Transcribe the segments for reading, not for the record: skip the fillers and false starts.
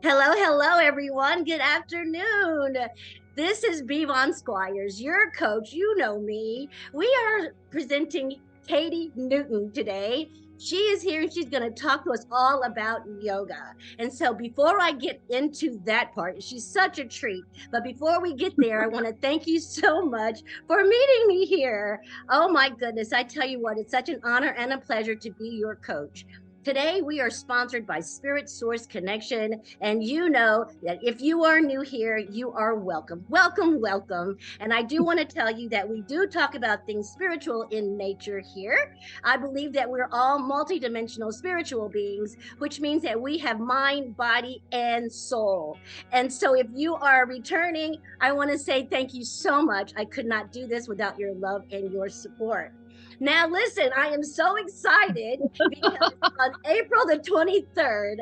Hello, hello, everyone. Good afternoon. This is B.Von Squires, your coach. You know me. We are presenting Katy Newton today. She is here and she's going to talk to us all about yoga. And so, before I get into that part, she's such a treat. But before we get there, I want to thank you so much for meeting me here. Oh, my goodness. I tell you what, it's such an honor and a pleasure to be your coach. Today, we are sponsored by Spirit Source Connection. And you know that if you are new here, you are welcome. Welcome, welcome. And I do want to tell you that we do talk about things spiritual in nature here. I believe that we're all multidimensional spiritual beings, which means that we have mind, body, and soul. And so if you are returning, I want to say thank you so much. I could not do this without your love and your support. Now, listen, I am so excited because on April the 23rd,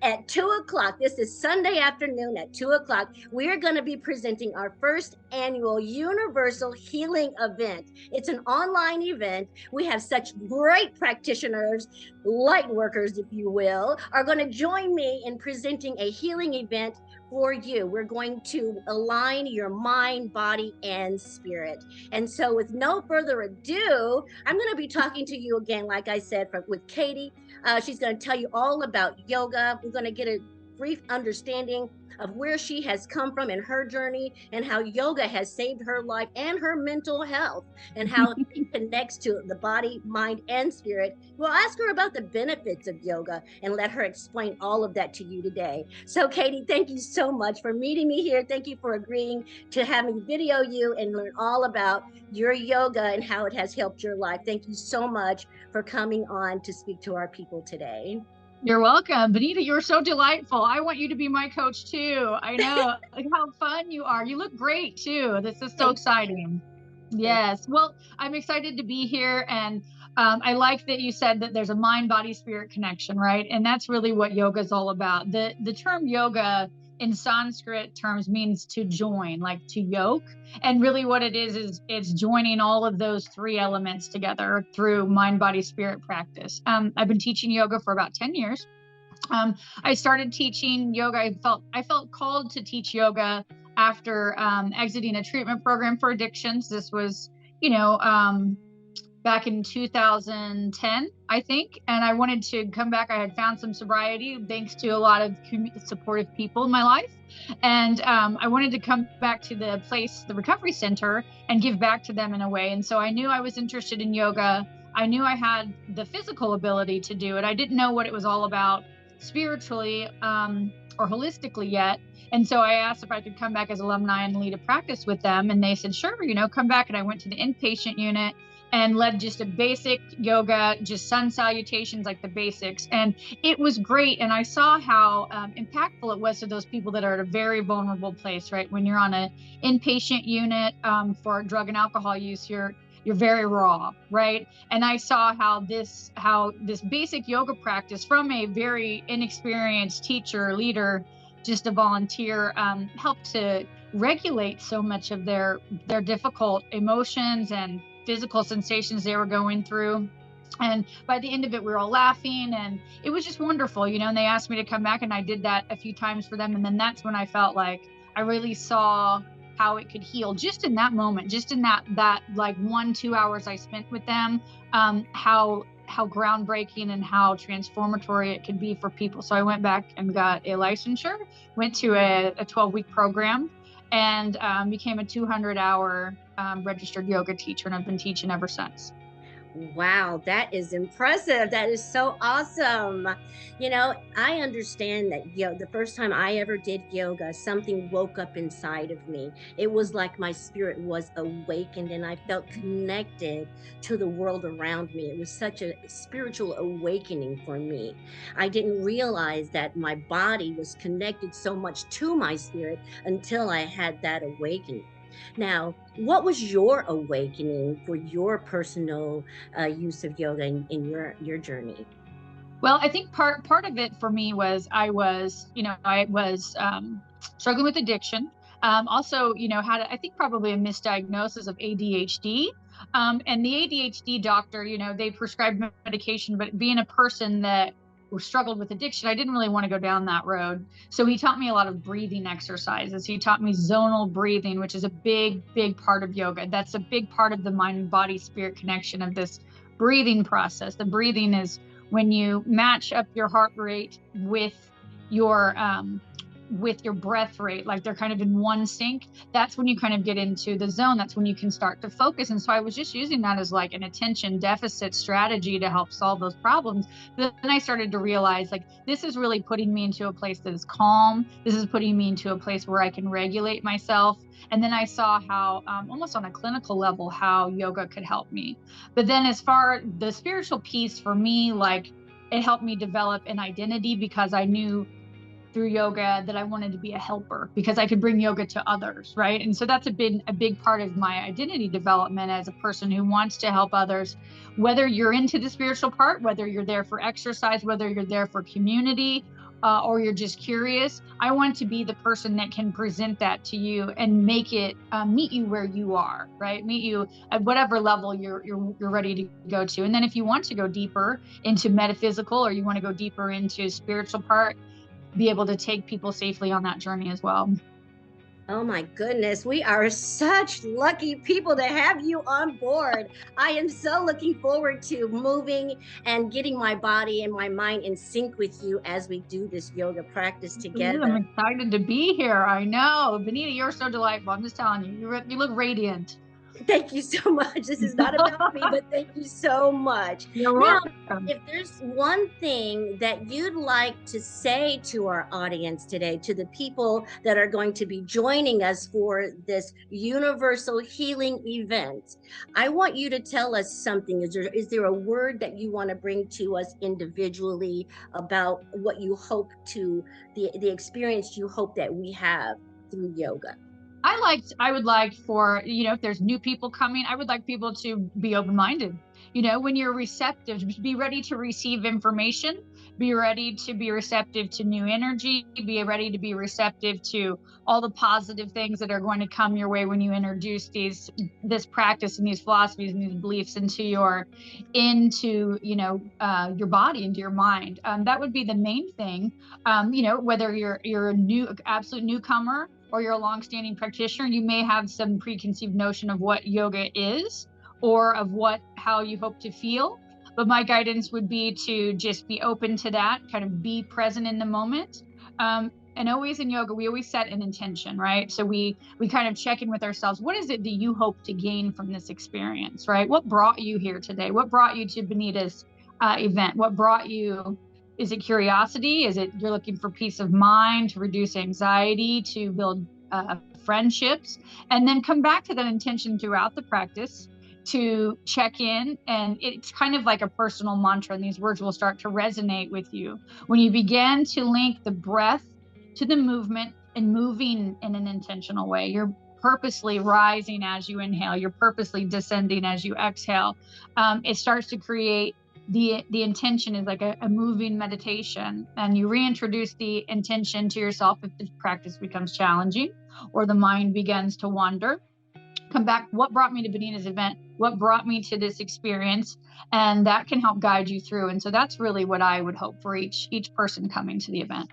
at 2 o'clock. This is Sunday afternoon at 2 o'clock. We are going to be presenting our first annual Universal Healing event. It's an online event. We have such great practitioners, light workers, if you will, are going to join me in presenting a healing event for you. We're going to align your mind, body, and spirit. And so, with no further ado, I'm going to be talking to you again, like I said, with Katy. She's going to tell you all about yoga. We're going to get a brief understanding of where she has come from in her journey and how yoga has saved her life and her mental health and how it connects to the body, mind, and spirit. We'll ask her about the benefits of yoga and let her explain all of that to you today. So, Katy, thank you so much for meeting me here. Thank you for agreeing to have me video you and learn all about your yoga and how it has helped your life. Thank you so much for coming on to speak to our people today. You're welcome. Benita, you're so delightful. I want you to be my coach too. I know like how fun you are. You look great too. This is so Thank exciting. you. Yes. Well, I'm excited to be here. And I like that you said that there's a mind, body, spirit connection, right? And that's really what yoga is all about. The term yoga in Sanskrit terms means to join, like to yoke. And really what it is it's joining all of those three elements together through mind, body, spirit practice. I've been teaching yoga for about 10 years. I started teaching yoga. I felt called to teach yoga after exiting a treatment program for addictions. This was, you know, back in 2010, I think. And I wanted to come back. I had found some sobriety thanks to a lot of supportive people in my life. And I wanted to come back to the place, the recovery center, and give back to them in a way. And so I knew I was interested in yoga. I knew I had the physical ability to do it. I didn't know what it was all about spiritually or holistically yet. And so I asked if I could come back as alumni and lead a practice with them. And they said, sure, come back. And I went to the inpatient unit and led just a basic yoga, just sun salutations, like the basics. And it was great. And I saw how impactful it was to those people that are at a very vulnerable place, right? When you're on an inpatient unit for drug and alcohol use, you're very raw, right? And I saw how this basic yoga practice from a very inexperienced teacher, leader, just a volunteer, helped to regulate so much of their difficult emotions and physical sensations they were going through. And by the end of it, we were all laughing and it was just wonderful, and they asked me to come back and I did that a few times for them. And then that's when I felt like I really saw how it could heal just in that moment, just in that like 1-2 hours I spent with them, how groundbreaking and how transformatory it could be for people. So I went back and got a licensure, went to a 12-week program, and became a 200-hour registered yoga teacher, and I've been teaching ever since. Wow, that is impressive. That is so awesome. I understand that the first time I ever did yoga, something woke up inside of me. It was like my spirit was awakened and I felt connected to the world around me. It was such a spiritual awakening for me. I didn't realize that my body was connected so much to my spirit until I had that awakening. Now, what was your awakening for your personal use of yoga in your journey? Well, I think part of it for me was I was struggling with addiction. Also, had I think probably a misdiagnosis of ADHD. And the ADHD doctor, they prescribed medication, but being a person that struggled with addiction, I didn't really want to go down that road. So he taught me a lot of breathing exercises. He taught me zonal breathing, which is a big, big part of yoga. That's a big part of the mind and body spirit connection of this breathing process. The breathing is when you match up your heart rate with your breath rate, like they're kind of in one sync. That's when you kind of get into the zone. That's when you can start to focus. And so I was just using that as like an attention deficit strategy to help solve those problems. But then I started to realize, like, this is really putting me into a place that is calm. This is putting me into a place where I can regulate myself. And then I saw how, almost on a clinical level, how yoga could help me. But then as far the spiritual piece for me, like, it helped me develop an identity, because I knew through yoga that I wanted to be a helper, because I could bring yoga to others, right? And so that's been a big part of my identity development as a person who wants to help others, whether you're into the spiritual part, whether you're there for exercise, whether you're there for community, or you're just curious. I want to be the person that can present that to you and make it meet you where you are, right? Meet you at whatever level you're ready to go to. And then if you want to go deeper into metaphysical, or you want to go deeper into spiritual part, be able to take people safely on that journey as well. Oh my goodness, we are such lucky people to have you on board. I am so looking forward to moving and getting my body and my mind in sync with you as we do this yoga practice together. I'm excited to be here. I know. Benita, you're so delightful. I'm just telling you, you look radiant. Thank you so much. This is not about me, but thank you so much. You're Now, welcome. if there's one thing that you'd like to say to our audience today, to the people that are going to be joining us for this universal healing event, I want you to tell us something. Is there a word that you want to bring to us individually about what you hope to, the experience you hope that we have through yoga? I would like for, if there's new people coming, I would like people to be open-minded. When you're receptive, be ready to receive information, be ready to be receptive to new energy, be ready to be receptive to all the positive things that are going to come your way when you introduce this practice and these philosophies and these beliefs into your body, into your mind. That would be the main thing. Whether you're a absolute newcomer, or you're a longstanding practitioner, you may have some preconceived notion of what yoga is, or of how you hope to feel. But my guidance would be to just be open to that, kind of be present in the moment. And always in yoga, we always set an intention, right? So we kind of check in with ourselves. What is it that you hope to gain from this experience, right? What brought you here today? What brought you to Benita's event? What brought you? Is it curiosity? Is it you're looking for peace of mind, to reduce anxiety, to build friendships? And then come back to that intention throughout the practice to check in. And it's kind of like a personal mantra, and these words will start to resonate with you. When you begin to link the breath to the movement and moving in an intentional way, you're purposely rising as you inhale, you're purposely descending as you exhale. It starts to create the intention is like a moving meditation, and you reintroduce the intention to yourself if the practice becomes challenging or the mind begins to wander. Come back, what brought me to Benita's event? What brought me to this experience? And that can help guide you through. And so that's really what I would hope for each person coming to the event.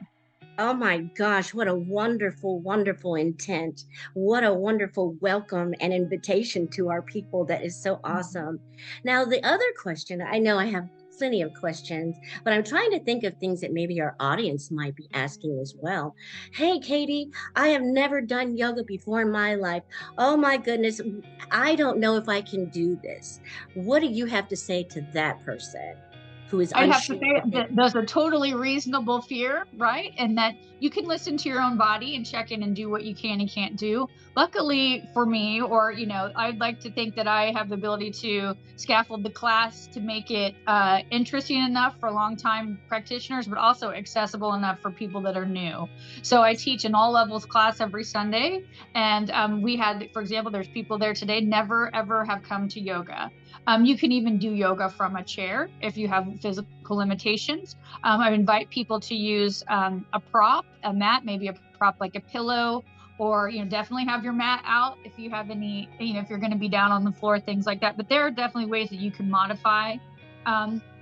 Oh my gosh, what a wonderful, wonderful intent. What a wonderful welcome and invitation to our people. That is so awesome. Now, the other question, I know I have plenty of questions, but I'm trying to think of things that maybe our audience might be asking as well. Hey, Katy, I have never done yoga before in my life. Oh my goodness, I don't know if I can do this. What do you have to say to that person who is I'd have to unsure say if they that there's a totally reasonable fear, right? And that you can listen to your own body and check in and do what you can and can't do. Luckily for me, or, I'd like to think that I have the ability to scaffold the class to make it interesting enough for long-time practitioners, but also accessible enough for people that are new. So I teach an all levels class every Sunday. And we had, for example, there's people there today, never, ever have come to yoga. You can even do yoga from a chair if you have physical limitations. I invite people to use a prop, a mat, maybe a prop like a pillow, or definitely have your mat out if you have any, if you're going to be down on the floor, things like that. But there are definitely ways that you can modify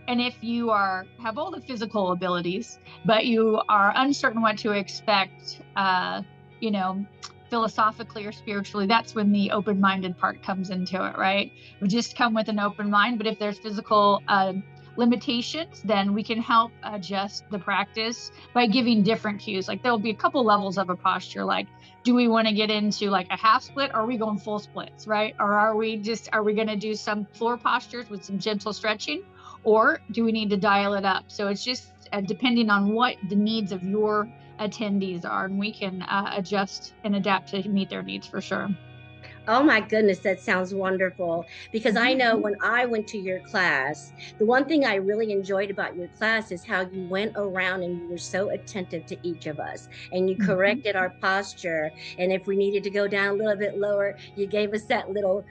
And if you have all the physical abilities, but you are uncertain what to expect, you know, philosophically or spiritually, that's when the open-minded part comes into it, right? We just come with an open mind, but if there's physical limitations, then we can help adjust the practice by giving different cues. Like there'll be a couple levels of a posture, like do we want to get into like a half split, or are we going full splits, right? Or are we going to do some floor postures with some gentle stretching, or do we need to dial it up? So it's just depending on what the needs of your attendees are, and we can adjust and adapt to meet their needs for sure. Oh my goodness, that sounds wonderful. Because I Mhm. know when I went to your class, the one thing I really enjoyed about your class is how you went around and you were so attentive to each of us and you Mhm. corrected our posture. And if we needed to go down a little bit lower, you gave us that little,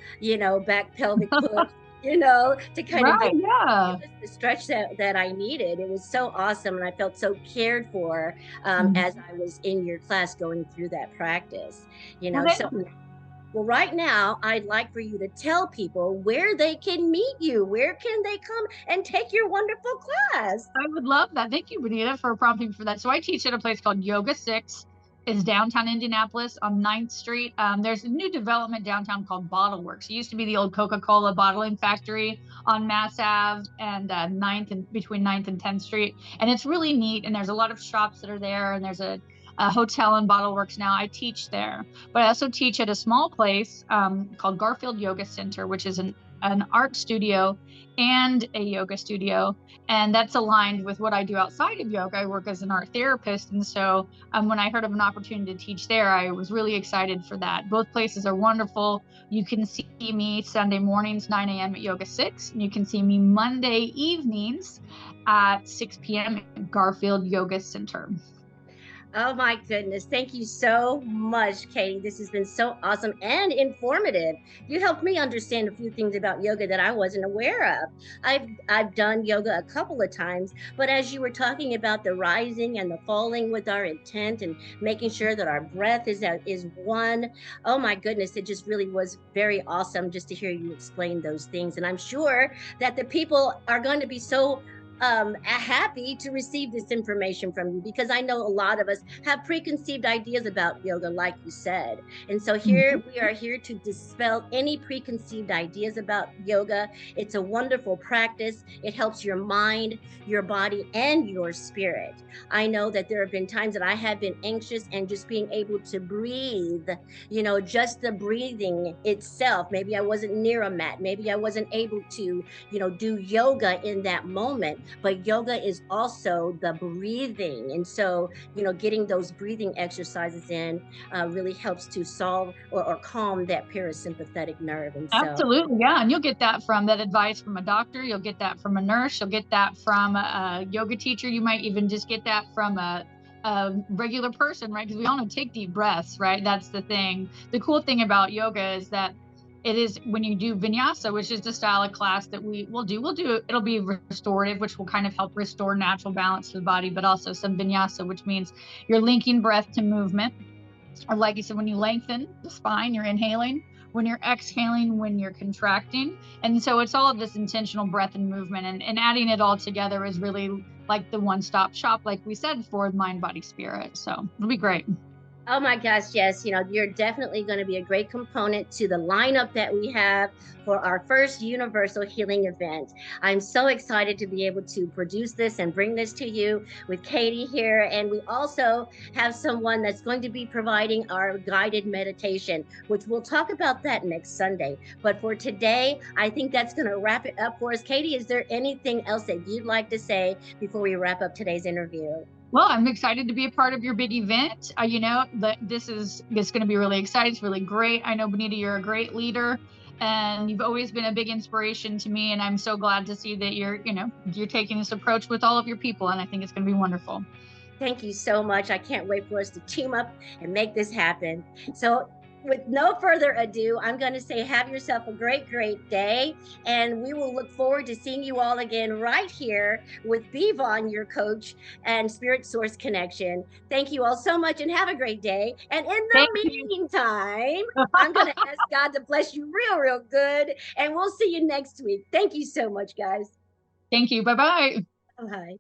back pelvic push, to kind of Right, yeah. give us the stretch that I needed. It was so awesome. And I felt so cared for as Mhm. I was in your class going through that practice, Well, So thank you. well, right now, I'd like for you to tell people where they can meet you. Where can they come and take your wonderful class? I would love that. Thank you, Benita, for prompting for that. So I teach at a place called Yoga Six. Is downtown Indianapolis on 9th Street. There's a new development downtown called Bottle Works. It used to be the old Coca-Cola bottling factory on Mass Ave and 9th and between 9th and 10th Street. And it's really neat. And there's a lot of shops that are there. And there's a hotel in Bottle Works now. I teach there, but I also teach at a small place called Garfield Yoga Center, which is an art studio and a yoga studio, and that's aligned with what I do outside of yoga. I work as an art therapist, and so when I heard of an opportunity to teach there, I was really excited for that. Both places are wonderful. You can see me Sunday mornings 9 a.m. at Yoga 6, and you can see me Monday evenings at 6 p.m. at Garfield Yoga Center. Oh my goodness. Thank you so much, Katie. This has been so awesome and informative. You helped me understand a few things about yoga that I wasn't aware of. I've done yoga a couple of times, but as you were talking about the rising and the falling with our intent and making sure that our breath is one, oh my goodness, it just really was very awesome just to hear you explain those things. And I'm sure that the people are going to be so happy to receive this information from you, because I know a lot of us have preconceived ideas about yoga, like you said. And so here Mhm. we are here to dispel any preconceived ideas about yoga. It's a wonderful practice. It helps your mind, your body, and your spirit. I know that there have been times that I have been anxious, and just being able to breathe, just the breathing itself. Maybe I wasn't near a mat. Maybe I wasn't able to, do yoga in that moment, but yoga is also the breathing. And so, getting those breathing exercises in really helps to solve or calm that parasympathetic nerve. And so, Absolutely, yeah. And you'll get that from that advice from a doctor. You'll get that from a nurse. You'll get that from a yoga teacher. You might even just get that from a regular person, right? Because we all know take deep breaths, right? That's the thing. The cool thing about yoga is that it is when you do vinyasa, which is the style of class that it'll be restorative, which will kind of help restore natural balance to the body, but also some vinyasa, which means you're linking breath to movement. Or like you said, when you lengthen the spine, you're inhaling. When you're exhaling, when you're contracting. And so it's all of this intentional breath and movement. And adding it all together is really like the one-stop shop, like we said, for mind, body, spirit. So it'll be great. oh my gosh, yes. You're definitely going to be a great component to the lineup that we have for our first Universal Healing event. I'm so excited to be able to produce this and bring this to you with Katie here. And we also have someone that's going to be providing our guided meditation, which we'll talk about that next Sunday. But for today, I think that's going to wrap it up for us. Katie, is there anything else that you'd like to say before we wrap up today's interview? Well, I'm excited to be a part of your big event. This is it's going to be really exciting. It's really great. I know, Benita, you're a great leader, and you've always been a big inspiration to me. And I'm so glad to see that you're taking this approach with all of your people, and I think it's going to be wonderful. Thank you so much. I can't wait for us to team up and make this happen. So, with no further ado, I'm going to say, have yourself a great, great day. And we will look forward to seeing you all again right here with B.Von, your coach and Spirit Source Connection. Thank you all so much and have a great day. And in Thank the you. meantime, I'm going to ask God to bless you real, real good. And we'll see you next week. Thank you so much, guys. Thank you. Bye-bye. Bye.